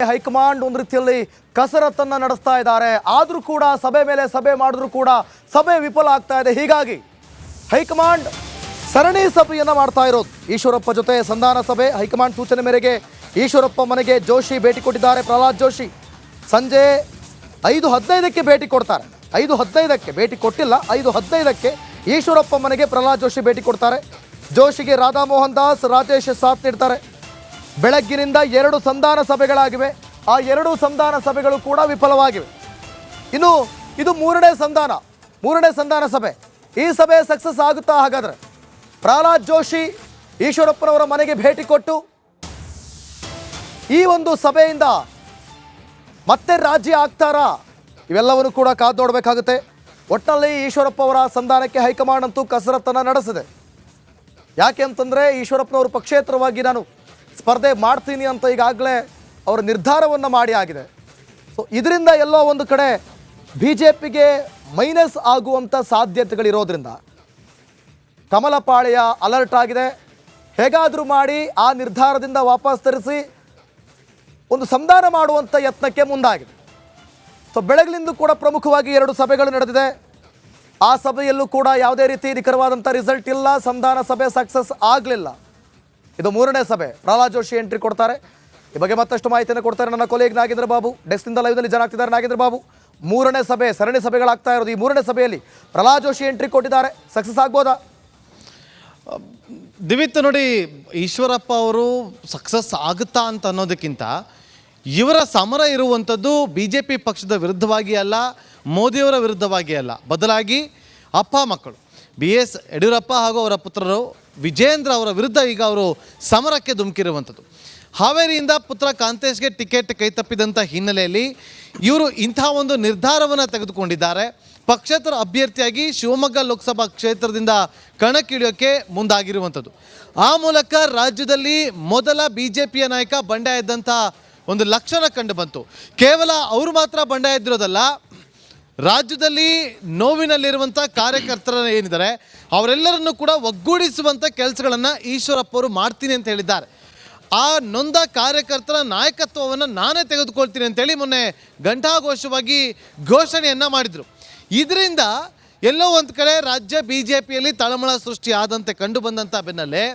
High command ಒಂದು ರೀತಿಯಲ್ಲಿ ಕಸರತ್ತನ್ನ ನಡೆಸ್ತಾ ಇದ್ದಾರೆ. ಆದರೂ ಕೂಡ ಸಭೆ ಮೇಲೆ ಸಭೆ ಮಾಡಿದ್ರು ಕೂಡ ಸಭೆ ವಿಫಲ ಆಗ್ತಾ ಇದೆ. ಹೀಗಾಗಿ ಹೈಕಮಾಂಡ್ ಸರಣಿ ಸಭೆಯನ್ನ ಮಾಡ್ತಾ ಇರೋದು. ಈಶ್ವರಪ್ಪ ಜೊತೆ ಸಂಧಾನ ಸಭೆ. ಹೈಕಮಾಂಡ್ ಸೂಚನೆ ಮೇರೆಗೆ ಈಶ್ವರಪ್ಪ ಮನೆಗೆ ಜೋಶಿ ಭೇಟಿ ಕೊಟ್ಟಿದ್ದಾರೆ. ಪ್ರಹ್ಲಾದ್ ಜೋಶಿ ಸಂಜೆ 5:15ಕ್ಕೆ ಭೇಟಿ ಕೊಡ್ತಾರೆ. 5:15ಕ್ಕೆ ಭೇಟಿ ಕೊಟ್ಟಿಲ್ಲ, 5:15ಕ್ಕೆ ಈಶ್ವರಪ್ಪ ಮನೆಗೆ ಪ್ರಹ್ಲಾದ್ ಜೋಶಿ ಭೇಟಿ ಕೊಡ್ತಾರೆ. ಜೋಶಿಗೆ ರಾಧಾ ಮೋಹನ್ ದಾಸ್, ರಾಜೇಶ್ ಸಾಥ್ ನೀಡ್ತಾರೆ. ಬೆಳಗ್ಗಿನಿಂದ 2 ಸಂಧಾನ ಸಭೆಗಳಾಗಿವೆ. ಆ 2 ಸಂಧಾನ ಸಭೆಗಳು ಕೂಡ ವಿಫಲವಾಗಿವೆ. ಇನ್ನು ಇದು ಮೂರನೇ ಸಂಧಾನ ಸಭೆ. ಈ ಸಭೆ ಸಕ್ಸಸ್ ಆಗುತ್ತಾ? ಹಾಗಾದ್ರೆ ಪ್ರಹ್ಲಾದ್ ಜೋಶಿ ಈಶ್ವರಪ್ಪನವರ ಮನೆಗೆ ಭೇಟಿ ಕೊಟ್ಟು ಈ ಒಂದು ಸಭೆಯಿಂದ ಮತ್ತೆ ರಾಜ್ಯ ಆಗ್ತಾರಾ? ಇವೆಲ್ಲವನ್ನು ಕೂಡ ಕಾದು ನೋಡಬೇಕಾಗುತ್ತೆ. ಒಟ್ಟಿನಲ್ಲಿ ಈಶ್ವರಪ್ಪ ಅವರ ಸಂಧಾನಕ್ಕೆ ಹೈಕಮಾಂಡ್ ಅಂತೂ ಕಸರತ್ತನ್ನು ನಡೆಸಿದೆ. ಯಾಕೆ ಅಂತಂದರೆ ಈಶ್ವರಪ್ಪನವರು ಪಕ್ಷೇತರವಾಗಿ ನಾನು ಸ್ಪರ್ಧೆ ಮಾಡ್ತೀನಿ ಅಂತ ಈಗಾಗಲೇ ಅವರ ನಿರ್ಧಾರವನ್ನು ಮಾಡಿ ಆಗಿದೆ. ಸೊ ಇದರಿಂದ ಎಲ್ಲೋ ಒಂದು ಕಡೆ BJPಗೆ ಮೈನಸ್ ಆಗುವಂಥ ಸಾಧ್ಯತೆಗಳಿರೋದ್ರಿಂದ ಕಮಲಪಾಳ್ಯ ಅಲರ್ಟ್ ಆಗಿದೆ. ಹೇಗಾದರೂ ಮಾಡಿ ಆ ನಿರ್ಧಾರದಿಂದ ವಾಪಸ್ ತರಿಸಿ ಒಂದು ಸಂಧಾನ ಮಾಡುವಂಥ ಯತ್ನಕ್ಕೆ ಮುಂದಾಗಿದೆ. ಸೊ ಬೆಳಗ್ಲಿಂದ ಕೂಡ ಪ್ರಮುಖವಾಗಿ 2 ಸಭೆಗಳು ನಡೆದಿದೆ. ಆ ಸಭೆಯಲ್ಲೂ ಕೂಡ ಯಾವುದೇ ರೀತಿ ನಿಖರವಾದಂಥ ರಿಸಲ್ಟ್ ಇಲ್ಲ. ಸಂಧಾನ ಸಭೆ ಸಕ್ಸಸ್ ಆಗಲಿಲ್ಲ. ಇದು ಮೂರನೇ ಸಭೆ. ಪ್ರಹ್ಲಾದ್ ಜೋಶಿ ಎಂಟ್ರಿ ಕೊಡ್ತಾರೆ. ಈ ಬಗ್ಗೆ ಮತ್ತಷ್ಟು ಮಾಹಿತಿಯನ್ನು ಕೊಡ್ತಾರೆ ನನ್ನ ಕೊಲೀಗ್ ನಾಗೇಂದ್ರ ಬಾಬು. ಡೆಸ್ಕ್ನಿಂದ ಲೈವ್ನಲ್ಲಿ ಜನ ಆಗ್ತಿದ್ದಾರೆ. ನಾಗೇಂದ್ರ ಬಾಬು, ಮೂರನೇ ಸಭೆ, ಸರಣಿ ಸಭೆಗಳಾಗ್ತಾ ಇರೋದು. ಈ ಮೂರನೇ ಸಭೆಯಲ್ಲಿ ಪ್ರಹ್ಲಾದ್ ಜೋಶಿ ಎಂಟ್ರಿ ಕೊಟ್ಟಿದ್ದಾರೆ. ಸಕ್ಸಸ್ ಆಗ್ಬೋದಾ? ದಿವಿತ್, ನೋಡಿ, ಈಶ್ವರಪ್ಪ ಅವರು ಸಕ್ಸಸ್ ಆಗುತ್ತಾ ಅಂತ ಅನ್ನೋದಕ್ಕಿಂತ ಇವರ ಸಮರ ಇರುವಂಥದ್ದು BJP ಪಕ್ಷದ ವಿರುದ್ಧವಾಗಿ ಅಲ್ಲ, ಮೋದಿಯವರ ವಿರುದ್ಧವಾಗಿ ಅಲ್ಲ, ಬದಲಾಗಿ ಅಪ್ಪ ಮಕ್ಕಳು BS ಯಡಿಯೂರಪ್ಪ ಹಾಗೂ ಅವರ ಪುತ್ರರು ವಿಜೇಂದ್ರ ಅವರ ವಿರುದ್ಧ ಈಗ ಅವರು ಸಮರಕ್ಕೆ ಧುಮುಕಿರುವಂಥದ್ದು. ಹಾವೇರಿಯಿಂದ ಪುತ್ರ ಕಾಂತೇಶ್ಗೆ ಟಿಕೆಟ್ ಕೈತಪ್ಪಿದಂಥ ಹಿನ್ನೆಲೆಯಲ್ಲಿ ಇವರು ಇಂಥ ಒಂದು ನಿರ್ಧಾರವನ್ನು ತೆಗೆದುಕೊಂಡಿದ್ದಾರೆ. ಪಕ್ಷೇತರ ಅಭ್ಯರ್ಥಿಯಾಗಿ ಶಿವಮೊಗ್ಗ ಲೋಕಸಭಾ ಕ್ಷೇತ್ರದಿಂದ ಕಣಕ್ಕಿಳಿಯೋಕ್ಕೆ ಮುಂದಾಗಿರುವಂಥದ್ದು. ಆ ಮೂಲಕ ರಾಜ್ಯದಲ್ಲಿ ಮೊದಲ BJPಯ ನಾಯಕ ಬಂಡಾಯ ಎದ್ದಂಥ ಒಂದು ಲಕ್ಷಣ ಕಂಡು ಬಂತು. ಕೇವಲ ಅವರು ಮಾತ್ರ ಬಂಡಾಯ ಎದ್ದಿರೋದಲ್ಲ, ರಾಜ್ಯದಲ್ಲಿ ನೋವಿನಲ್ಲಿರುವಂಥ ಕಾರ್ಯಕರ್ತರ ಏನಿದ್ದಾರೆ ಅವರೆಲ್ಲರನ್ನು ಕೂಡ ಒಗ್ಗೂಡಿಸುವಂಥ ಕೆಲಸಗಳನ್ನು ಈಶ್ವರಪ್ಪ ಅವರು ಮಾಡ್ತೀನಿ ಅಂತ ಹೇಳಿದ್ದಾರೆ. ಆ ನೊಂದ ಕಾರ್ಯಕರ್ತರ ನಾಯಕತ್ವವನ್ನು ನಾನೇ ತೆಗೆದುಕೊಳ್ತೀನಿ ಅಂತೇಳಿ ಮೊನ್ನೆ ಘಂಟಾಘೋಷವಾಗಿ ಘೋಷಣೆಯನ್ನು ಮಾಡಿದರು. ಇದರಿಂದ ಎಲ್ಲೋ ಒಂದು ಕಡೆ ರಾಜ್ಯ BJPಯಲ್ಲಿ ತಳಮಳ ಸೃಷ್ಟಿ ಆದಂತೆ ಕಂಡು ಬಂದಂಥ ಬೆನ್ನಲ್ಲೇ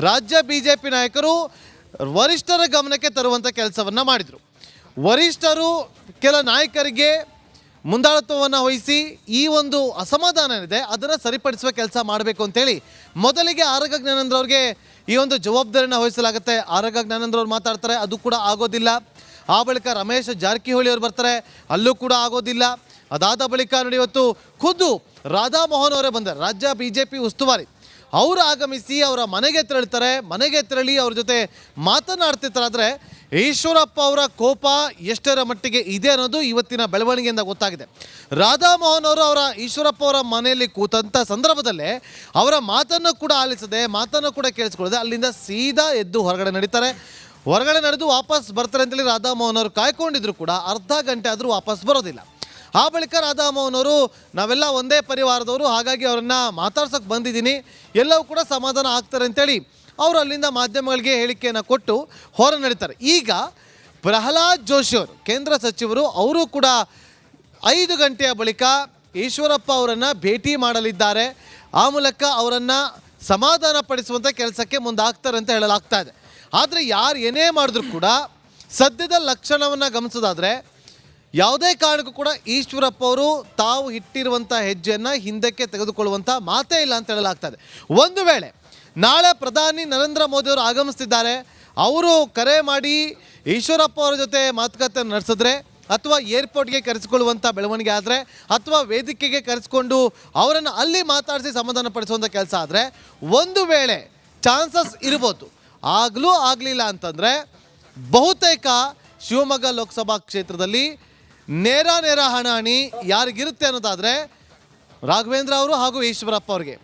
ರಾಜ್ಯ BJP ನಾಯಕರು ವರಿಷ್ಠರ ಗಮನಕ್ಕೆ ತರುವಂಥ ಕೆಲಸವನ್ನು ಮಾಡಿದರು. ವರಿಷ್ಠರು ಕೆಲ ನಾಯಕರಿಗೆ ಮುಂದಾಳತ್ವವನ್ನು ವಹಿಸಿ ಈ ಒಂದು ಅಸಮಾಧಾನ ಏನಿದೆ ಅದನ್ನು ಸರಿಪಡಿಸುವ ಕೆಲಸ ಮಾಡಬೇಕು ಅಂತೇಳಿ ಮೊದಲಿಗೆ ಆರಗ ಜ್ಞಾನೇಂದ್ರ ಅವ್ರಿಗೆ ಈ ಒಂದು ಜವಾಬ್ದಾರಿಯನ್ನು ವಹಿಸಲಾಗುತ್ತೆ. ಆರಗ ಜ್ಞಾನೇಂದ್ರ ಅವ್ರು ಮಾತಾಡ್ತಾರೆ, ಅದು ಕೂಡ ಆಗೋದಿಲ್ಲ. ಆ ಬಳಿಕ ರಮೇಶ್ ಜಾರಕಿಹೊಳಿ ಅವರು ಬರ್ತಾರೆ, ಅಲ್ಲೂ ಕೂಡ ಆಗೋದಿಲ್ಲ. ಅದಾದ ಬಳಿಕ ನೋಡಿ, ಇವತ್ತು ಖುದ್ದು ರಾಧಾ ಮೋಹನ್ ಅವರೇ ಬಂದರೆ, ರಾಜ್ಯ BJP ಉಸ್ತುವಾರಿ, ಅವರು ಆಗಮಿಸಿ ಅವರ ಮನೆಗೆ ತೆರಳ್ತಾರೆ. ಮನೆಗೆ ತೆರಳಿ ಅವ್ರ ಜೊತೆ ಮಾತನಾಡ್ತಿರ್ತಾರೆ. ಆದರೆ ಈಶ್ವರಪ್ಪ ಅವರ ಕೋಪ ಎಷ್ಟರ ಮಟ್ಟಿಗೆ ಇದೆ ಅನ್ನೋದು ಇವತ್ತಿನ ಬೆಳವಣಿಗೆಯಿಂದ ಗೊತ್ತಾಗಿದೆ. ರಾಧಾ ಮೋಹನ್ ಅವರು ಅವರ ಈಶ್ವರಪ್ಪ ಅವರ ಮನೆಯಲ್ಲಿ ಕೂತಂಥ ಸಂದರ್ಭದಲ್ಲೇ ಅವರ ಮಾತನ್ನು ಕೂಡ ಆಲಿಸದೆ, ಮಾತನ್ನು ಕೂಡ ಕೇಳಿಸ್ಕೊಳ್ಳದೆ ಅಲ್ಲಿಂದ ಸೀದಾ ಎದ್ದು ಹೊರಗಡೆ ನಡೀತಾರೆ. ಹೊರಗಡೆ ನಡೆದು ವಾಪಸ್ ಬರ್ತಾರೆ ಅಂತೇಳಿ ರಾಧಾ ಮೋಹನ್ ಅವರು ಕಾಯ್ಕೊಂಡಿದ್ರು ಕೂಡ ಅರ್ಧ ಗಂಟೆ ಆದರೂ ವಾಪಸ್ ಬರೋದಿಲ್ಲ. ಆ ಬಳಿಕ ರಾಧಾ ಮೋಹನ್ ಅವರು, ನಾವೆಲ್ಲ ಒಂದೇ ಪರಿವಾರದವರು, ಹಾಗಾಗಿ ಅವರನ್ನು ಮಾತಾಡ್ಸೋಕ್ಕೆ ಬಂದಿದ್ದೀನಿ, ಎಲ್ಲವೂ ಕೂಡ ಸಮಾಧಾನ ಆಗ್ತಾರೆ ಅಂತೇಳಿ ಅವರು ಅಲ್ಲಿಂದ ಮಾಧ್ಯಮಗಳಿಗೆ ಹೇಳಿಕೆಯನ್ನು ಕೊಟ್ಟು ಹೊರ ನಡೀತಾರೆ. ಈಗ ಪ್ರಹ್ಲಾದ್ ಜೋಶಿ ಅವರು, ಕೇಂದ್ರ ಸಚಿವರು, ಅವರು ಕೂಡ 5 ಗಂಟೆಯ ಬಳಿಕ ಈಶ್ವರಪ್ಪ ಅವರನ್ನು ಭೇಟಿ ಮಾಡಲಿದ್ದಾರೆ. ಆ ಮೂಲಕ ಅವರನ್ನು ಸಮಾಧಾನ ಪಡಿಸುವಂಥ ಕೆಲಸಕ್ಕೆ ಮುಂದಾಗ್ತಾರೆ ಅಂತ ಹೇಳಲಾಗ್ತಾ ಇದೆ. ಆದರೆ ಯಾರು ಏನೇ ಮಾಡಿದ್ರು ಕೂಡ ಸದ್ಯದ ಲಕ್ಷಣವನ್ನು ಗಮನಿಸೋದಾದರೆ ಯಾವುದೇ ಕಾರಣಕ್ಕೂ ಕೂಡ ಈಶ್ವರಪ್ಪ ಅವರು ತಾವು ಇಟ್ಟಿರುವಂಥ ಹೆಜ್ಜೆಯನ್ನು ಹಿಂದಕ್ಕೆ ತೆಗೆದುಕೊಳ್ಳುವಂಥ ಮಾತೇ ಇಲ್ಲ ಅಂತ ಹೇಳಲಾಗ್ತದೆ. ಒಂದು ವೇಳೆ ನಾಳೆ ಪ್ರಧಾನಿ ನರೇಂದ್ರ ಮೋದಿ ಅವರು ಆಗಮಿಸ್ತಿದ್ದಾರೆ, ಅವರು ಕರೆ ಮಾಡಿ ಈಶ್ವರಪ್ಪ ಅವರ ಜೊತೆ ಮಾತುಕತೆ ನಡೆಸಿದ್ರೆ, ಅಥವಾ ಏರ್ಪೋರ್ಟ್ಗೆ ಕರೆಸಿಕೊಳ್ಳುವಂಥ ಬೆಳವಣಿಗೆ ಆದರೆ, ಅಥವಾ ವೇದಿಕೆಗೆ ಕರೆಸಿಕೊಂಡು ಅವರನ್ನು ಅಲ್ಲಿ ಮಾತಾಡಿಸಿ ಸಮಾಧಾನ ಪಡಿಸುವಂಥ ಕೆಲಸ ಆದರೆ ಒಂದು ವೇಳೆ ಚಾನ್ಸಸ್ ಇರ್ಬೋದು. ಆಗಲೂ ಆಗಲಿಲ್ಲ ಅಂತಂದರೆ ಬಹುತೇಕ ಶಿವಮೊಗ್ಗ ಲೋಕಸಭಾ ಕ್ಷೇತ್ರದಲ್ಲಿ ನೇರ ಹಣಾಹಣಿ ಯಾರಿಗಿರುತ್ತೆ ಅನ್ನೋದಾದರೆ ರಾಘವೇಂದ್ರ ಅವರು ಹಾಗೂ ಈಶ್ವರಪ್ಪ ಅವರಿಗೆ.